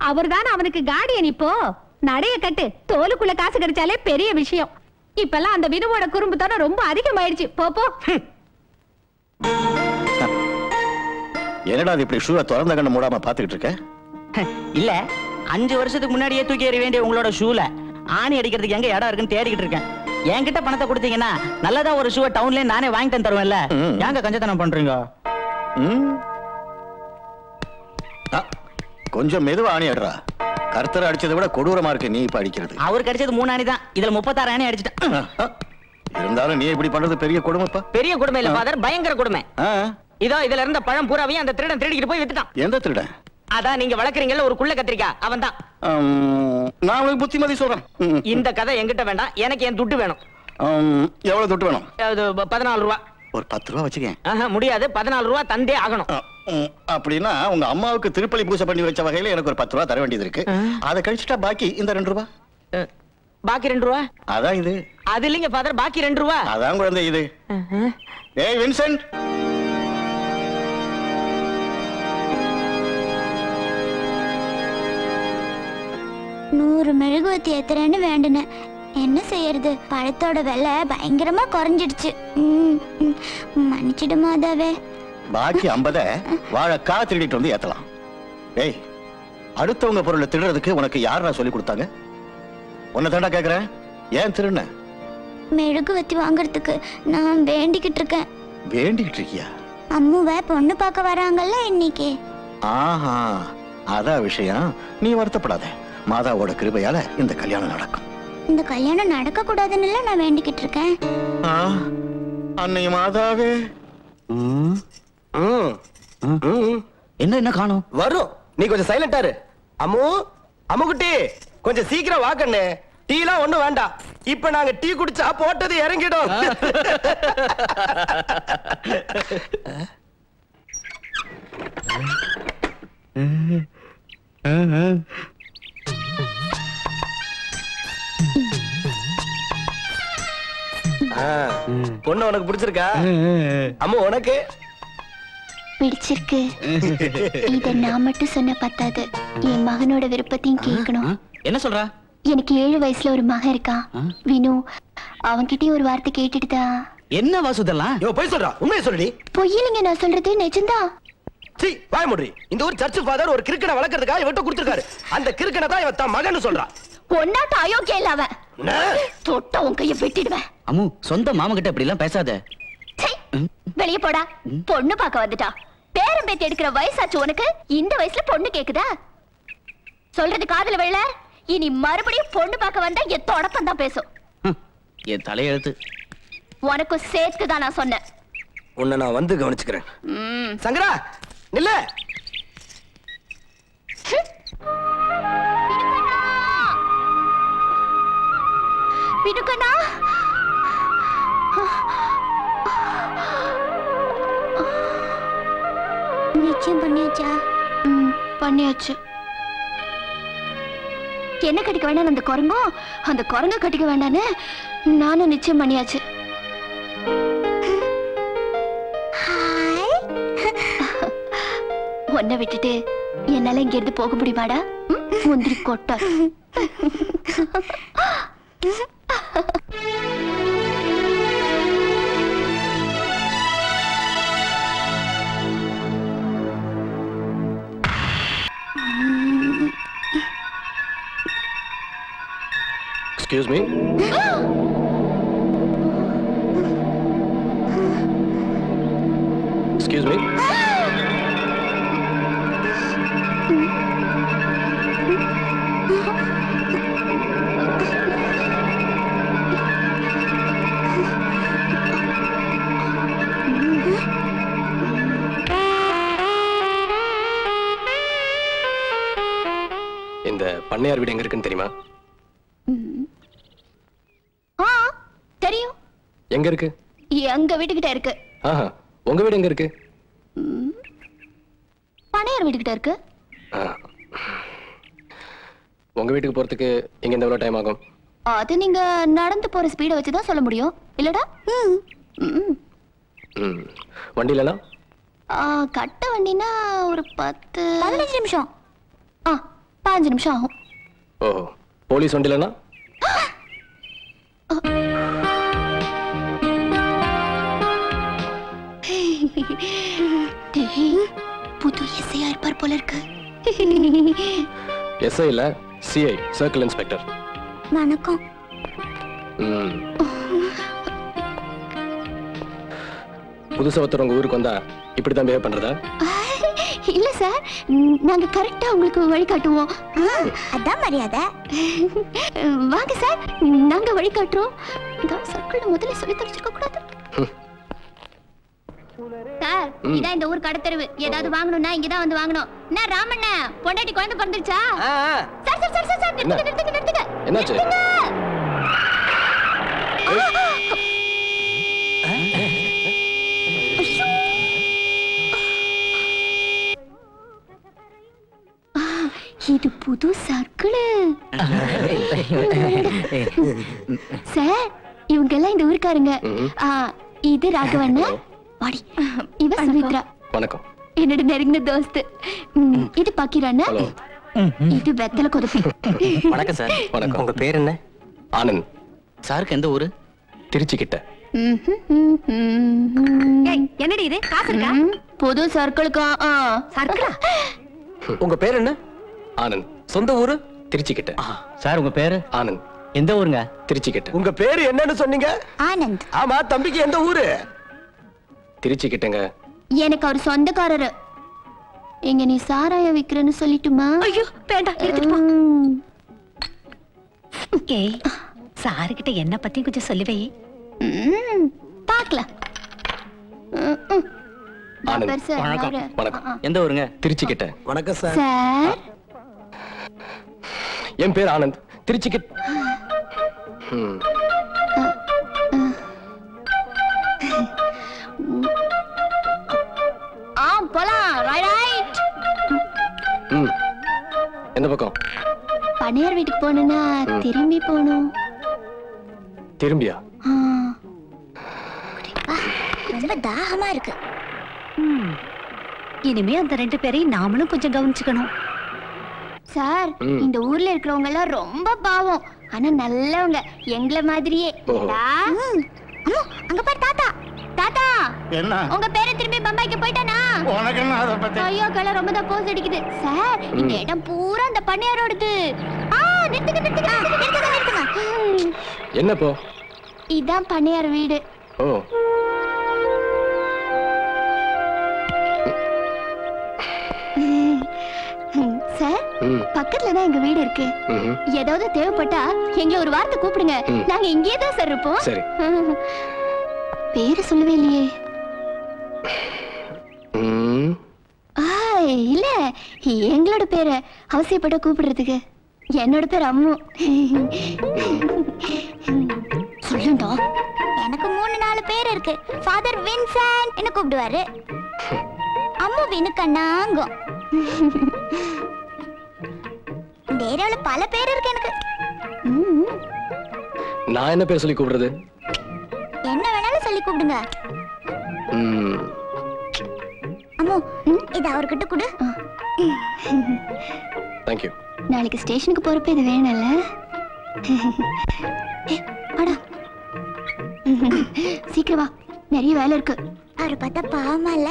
அவர்தான் அவனுக்கு கார்டியன். இப்போ நடைய கட்டு, தோலுக்குள்ள காசு கிடைச்சாலே பெரிய விஷயம். இப்பெல்லாம் அந்த வினுவோட குறும்புத்தனம் ரொம்ப அதிகமாயிடுச்சு. போ என்னடா இப்படி ஷூவை திறந்த கண்ணு மூடாம பாத்துக்கிட்டு இருக்க? இல்ல 5 வருஷத்துக்கு முன்னாடியே தூக்கி எறிய வேண்டிய உங்களோட ஷூல ஆணி அடிக்கிறதுக்கு எங்க இடம் இருக்குன்னு தேடிக்கிட்டு இருக்கேன். என்கிட்ட பணத்தை கொடுத்தீங்கன்னா நல்லதா ஒரு ஷூவை டவுன்ல நானே வாங்கிட்டு தருவேன்ல. ஏங்க கஞ்சத்தனம் பண்றீங்க? கொஞ்சம் மெதுவா ஆணி அடிறா. கர்த்தர் அடிச்சதை விட கொடூரமா இருக்கு நீ இப்ப அடிக்கிறது. அவருக்கு அடிச்சது 3 ஆணி தான், இதுல 36 ஆணி அடிச்சிட்டேன். இருந்தாலும் நீ இப்படி பண்றது பெரிய கொடுமைப்பா. பெரிய கொடுமை இல்ல ஃபாதர், பயங்கர கொடுமை. இதோ இதுல இருந்த பழம் பூராவையும் அந்த திருடன் திருடிக்கிட்டு போய் வித்துட்டான். எந்த திருடன்? அதான் நீங்க வளர்க்குறீங்கல்ல ஒரு குள்ள கத்திரிக்கா, அவன் தான். நான் உங்களுக்கு புத்திமதி சொல்றேன். இந்த கதை என்கிட்ட வேண்டாம், எனக்கு என் துட்டு வேணும். எவ்வளவு துட்டு வேணும்? 14 ரூபா. ஒரு 10 ரூபா வச்சுக்கேன். முடியாது, 14 ரூபா தந்தே ஆகணும். அப்படின்னா உங்க அம்மாவுக்கு திருப்பலி பூசை பண்ணி வச்ச வகையில எனக்கு ஒரு 10 ரூபா தர வேண்டியது இருக்கு. அதை கழிச்சுட்டா பாக்கி இந்த 2 ரூபா. பாக்கி 2 ரூபா? அதான் இது. அது இல்லைங்க ஃபாதர், பாக்கி 2 ரூபா. அதான் குழந்தை இது. ஏய் வின்சென்ட், நூறு மெழுகுவத்தி ஏத்துறேன்னு வேண்டுனேன். என்ன செய்யறது, பழத்தோட விலை பயங்கரமா குறைஞ்சிடுச்சு. மன்னிச்சிடு மாதாவே. பாக்கி 50 வாழைக்கா திருடிட்டு வந்து ஏத்தலாம். ஏய், அடுத்தவங்க பொருளை திருடுறதுக்கு உனக்கு யாரா சொல்லி கொடுத்தாங்க? உன்னை தாண்டா கேக்குறேன், ஏன் திருடுன? மெழுகுவத்தி வாங்குறதுக்கு நான் வேண்டிக்கிட்டு இருக்கேன். வேண்டிக்கிட்டு இருக்கியா? அம்முவை பொண்ணு பார்க்க வராங்கல்ல இன்னைக்கு. ஆஹா, அதான் விஷயம். நீ வருத்தப்படாத, மாதாவோட கிருபையால இந்த கல்யாணம் நடக்கும். இந்த கல்யாணம் நடக்க கூடாதுன்னு நான் வேண்டிக்கிட்டு இருக்கேன். அன்னை மாதாவே. என்ன காணும்? வரும், நீ கொஞ்சம் சைலண்டா இரு. அம்மு, அம்முக்குட்டி கொஞ்சம் சீக்கிரம் வாக்கண்ணு. டீலாம் ஒண்ணும் வேண்டாம், இப்ப நாங்க டீ குடிச்சா போட்டது இறங்கிடும். பொண்ணு உனக்கு பிடிச்சிருக்கா? அம்மா உனக்கு பிடிச்சிருக்கு. இத நான் மட்டும் சொன்ன பத்தாது, என் மகனோட விருப்பத்தையும் கேட்கணும். என்ன சொல்ற? எனக்கு 7 வயசுல ஒரு மகன் இருக்கான், வினு. அவன்கிட்டயும் ஒரு வார்த்தை கேட்டுட்டுதா. என்ன வாசுதெல்லாம் போய் சொல்றா, உண்மையை சொல்லுடி. பொய்யிலிங்க, நான் சொல்றது நிஜம்தான். சீ, வாய் மூடி. இந்த ஒரு சர்ச் ஃபாதர் ஒரு கிறுக்கனை வளர்க்கறதுக்காக இவட்ட கொடுத்திருக்காரு. அந்த கிறுக்கனை தான் இவன் தான் மகன்னு சொல்றான். பொண்ணாட்ட அயோக்கியம் இல்ல அவன். தொட்ட உன் கையை வெட்டிடுவேன். அம்மு, சொந்த மாமா கிட்ட இப்படி எல்லாம் பேசாத. வெளியே போடா. பொண்ணு பார்க்க வந்துட்டா. பேரம் பேத்தி எடுக்கிற வயசாச்சு உனக்கு. இந்த வயசுல பொண்ணு கேக்குதா? சொல்றது காதுல விழல. இனி மறுபடியும் பொண்ணு பார்க்க வந்தா என் தொடப்பம் தான் பேசும். என் தலையெழுத்து. உனக்கு சேர்த்து தான் நான் சொன்னேன். உன்னை நான் வந்து கவனிச்சுக்கிறேன். சங்கரா நில்ல. வினுக்கண்ணா, நிச்சயம் பண்ணியாச்சா? பண்ணியாச்சு. என்ன கட்டிக்க வேண்டாம் அந்த குரங்கும், அந்த குரங்க கட்டிக்க வேண்டான்னு நானும் நிச்சயம் பண்ணியாச்சு. ஒன்ன விட்டுட்டு என்னால இங்க இருந்து போக முடியுமாடா? முந்திரி கொட்ட. Excuse me. Excuse me. இந்த பண்ணையார் வீடு எங்க இருக்குன்னு தெரியுமா? தெரியும். எங்க இருக்கு? எங்க வீட்டுக்கிட்ட இருக்கு. உங்க வீடு எங்க இருக்கு? பண்ணையார் வீட்டுக்கிட்ட இருக்கு. உங்க வீட்டுக்கு போறதுக்கு இங்க எந்த எவ்வளவு டைம் ஆகும்? அது நீங்க நடந்து போற ஸ்பீட வச்சுதான் சொல்ல முடியும் இல்லடா? வண்டியிலலாம் கட்ட வண்டினா ஒரு 10-15 நிமிஷம். 5 நிமிஷம் ஆகும். ஓஹோ போலீஸ் வண்டிலனா டேய், புது எஸ்ஐயா இருப்பார் போல இருக்கு. எஸ்ஐ இல்ல சிஐ சர்க்கிள் இன்ஸ்பெக்டர். வணக்கம். புதுசா ஒருத்தர் உங்க ஊருக்கு வந்தா இப்படிதான் பிஹேவ் பண்றதா? இல்ல சார், நாங்க கரெக்டா உங்களுக்கு வழி காட்டுவோம். அதான் மரியாதை. வாங்க சார், நாங்க வழி காட்டுறோம். சர்க்கிள் முதல்ல சொல்லி தெரிஞ்சுக்க கூடாது சார். இதான் இந்த ஊர் கடத்தெருவு. ஏதாவது வாங்கணும்னா இங்கதான் வந்து வாங்கணும். என்ன ராமண்ண பொண்டாட்டி குழந்தை பிறந்துருச்சா? சார் சார் சார் சார் நிறுத்துங்க நிறுத்துங்க நிறுத்துங்க. என்னாச்சு? இது புது சர்க்கிள். சார் இவங்க எல்லாம் இந்த ஊருக்காரங்க. இது ராகவண்ண, வாடி. இவ சுமித்ரா, வணக்கம். என்னோட நெருங்கின தோஸ்து. இது பக்கீராண்ண, இது வெத்தல கொதப்பி. வணக்கம் சார். வணக்கம். உங்க பேர் என்ன? ஆனந்த். சாருக்கு எந்த ஊரு? திருச்சி கிட்ட. என்னடி இது காசு இருக்கா? புது சர்க்கிளுக்கா? சர்க்கிளா? உங்க பேர் என்ன? ஆனந்த். சொந்த ஊரு? திருச்சி கிட்ட. சார் உங்க பேரு? ஆனந்த். எந்த ஊருங்க? திருச்சி கிட்ட. உங்க பேரு என்னன்னு சொன்னீங்க? ஆனந்த். ஆமா, தம்பிக்கு எந்த ஊரு? திருச்சி கிட்டங்க. எனக்கு அவர் சொந்தக்காரரு. இங்க நீ சாராய விக்கிறன்னு சொல்லிட்டுமா? ஐயோ வேண்டாம், எடுத்துட்டு போ. ஏய், சாருகிட்ட என்ன பத்தி கொஞ்சம் சொல்லி வை. பாக்கலாம். ஆனந்த். வணக்கம். வணக்கம். எந்த ஊருங்க? திருச்சி கிட்ட. வணக்கம் சார். சார் என் பேர் ஆனந்த். திருச்சி கிட்ட. போலாம். ரைட். எந்த பக்கம்? பணியார் வீட்டுக்கு போகணும்னா திரும்பி போகணும். திரும்பியா? ரொம்ப தாகமா இருக்கு. இனிமே அந்த 2 பேரையும் நாமளும் கொஞ்சம் கவனிச்சுக்கணும். சார் இந்த ஊர்ல இருக்கிறவங்க எல்லாம் ரொம்ப பாவம், ஆனா நல்லவங்க, எங்கள மாதிரியே. அங்க பாரு தாத்தா. தாத்தா, என்ன உங்க பேரை திரும்பி பம்பாய்க்கு போயிட்டானா? உனக்கு என்ன அதை பத்தி? ஐயோ கலை ரொம்ப தான் போஸ் அடிக்குது. சார் இந்த இடம் பூரா அந்த பண்ணையாரோடது. நிறுத்துங்க நிறுத்துங்க நிறுத்துங்க நிறுத்துங்க. என்ன போ? இதான் பண்ணையார் வீடு. ஓ. சார் பக்கத்துல தான் எங்க வீடு இருக்கு. ஏதாவது தேவைப்பட்டா எங்களை ஒரு வார்த்தை கூப்பிடுங்க, நாங்க இங்கேயே தான் சார் இருப்போம். சரி. பேரு சொல்லவே இல்லையே. இல்ல, எங்களோட பேரு அவசியப்பட்ட கூப்பிடுறதுக்கு. என்னோட பேர் அம்மு. சொல்லுண்டா. எனக்கு 3-4 பேர் இருக்கு. ஃபாதர் வின்சென்ட் என்ன கூப்பிடுவாரு. அம்மு வினுக்கண்ணாங்கும். இந்த ஏரியாவுல பல பேர் இருக்கு எனக்கு. நான் என்ன பேர் சொல்லி கூப்பிடுறது? என்ன வேணாலும் சொல்லி கூப்பிடுங்க. அம்மு, இது அவர்கிட்ட கொடு. Thank you. நாளைக்கு ஸ்டேஷனுக்கு போறப்ப இது வேணும்ல. அடா சீக்கிரம் வா, நிறைய வேலை இருக்கு. அவரை பார்த்தா பாவமா இல்ல?